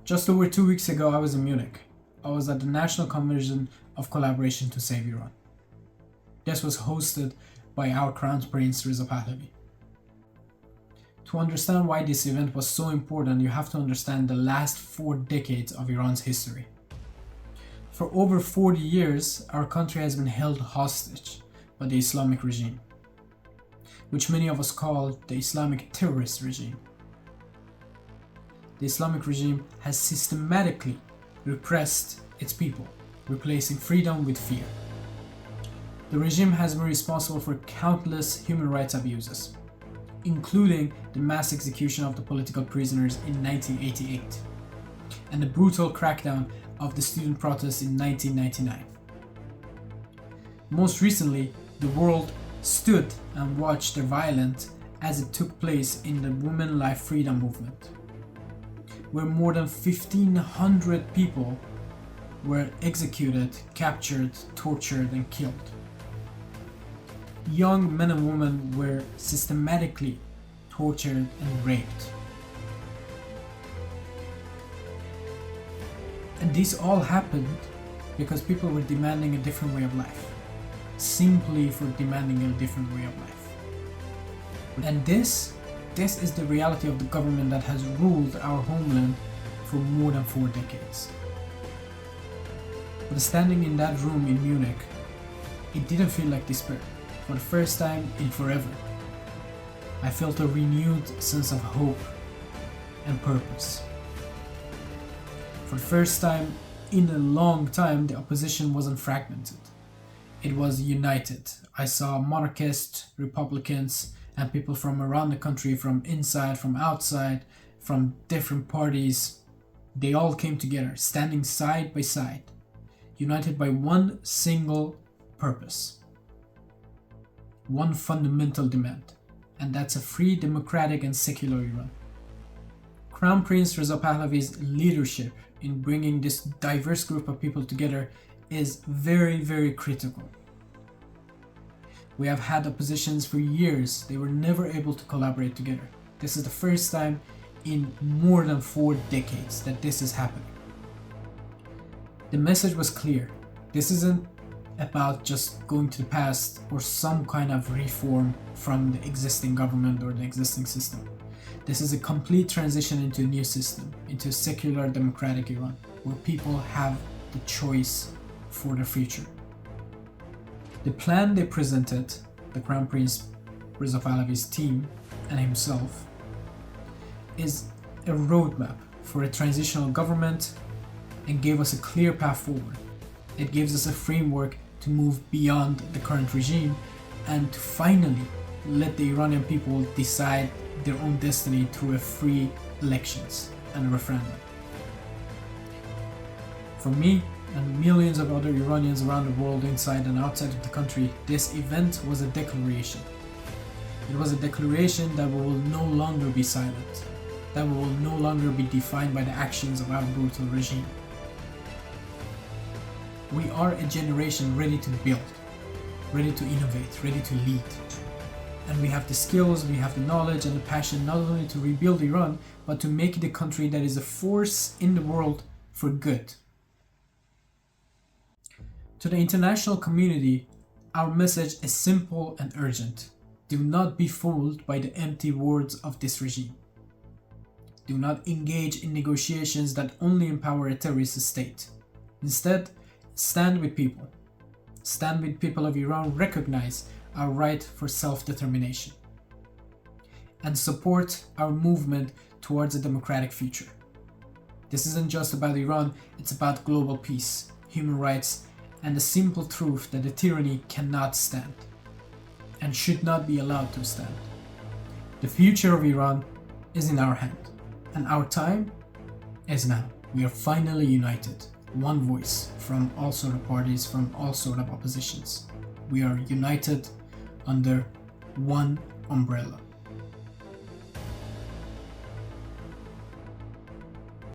Just over 2 weeks ago, I was in Munich. I was at the National Convention of Collaboration to Save Iran. This was hosted by our Crown Prince Reza Pahlavi. To understand why this event was so important, you have to understand the last 4 decades of Iran's history. For over 40 years, our country has been held hostage by the Islamic regime, which many of us call the Islamic terrorist regime. The Islamic regime has systematically repressed its people, replacing freedom with fear. The regime has been responsible for countless human rights abuses, including the mass execution of the political prisoners in 1988 and the brutal crackdown of the student protests in 1999. Most recently, the world stood and watched the violence as it took place in the Women Life Freedom movement, where more than 1,500 people were executed, captured, tortured, and killed. Young men and women were systematically tortured and raped. And this all happened because people were demanding a different way of life, simply for demanding a different way of life. And this is the reality of the government that has ruled our homeland for more than 4 decades. But standing in that room in Munich, it didn't feel like despair. For the first time in forever, I felt a renewed sense of hope and purpose. For the first time in a long time, the opposition wasn't fragmented. It was united. I saw monarchists, Republicans, and people from around the country, from inside, from outside, from different parties. They all came together, standing side by side, united by one single purpose, one fundamental demand, and that's a free, democratic, and secular Iran. Crown Prince Reza Pahlavi's leadership in bringing this diverse group of people together is very, very critical. We have had oppositions for years. They were never able to collaborate together. This is the first time in more than 4 decades that this is happening. The message was clear. This isn't about just going to the past or some kind of reform from the existing government or the existing system. This is a complete transition into a new system, into a secular democratic Iran, where people have the choice for their future. The plan they presented, the Crown Prince Reza Pahlavi's team and himself, is a roadmap for a transitional government and gave us a clear path forward. It gives us a framework to move beyond the current regime and to finally let the Iranian people decide their own destiny through a free elections and a referendum. For me and millions of other Iranians around the world, inside and outside of the country, this event was a declaration. It was a declaration that we will no longer be silent, that we will no longer be defined by the actions of our brutal regime. We are a generation ready to build, ready to innovate, ready to lead. And we have the skills, we have the knowledge and the passion not only to rebuild Iran, but to make it a country that is a force in the world for good. To the international community, our message is simple and urgent. Do not be fooled by the empty words of this regime. Do not engage in negotiations that only empower a terrorist state. Instead, stand with people. Stand with people of Iran, recognize our right for self-determination, and support our movement towards a democratic future. This isn't just about Iran, it's about global peace, human rights, and the simple truth that the tyranny cannot stand and should not be allowed to stand. The future of Iran is in our hand, and our time is now. We are finally united, one voice from all sort of parties, from all sort of oppositions. We are united under one umbrella.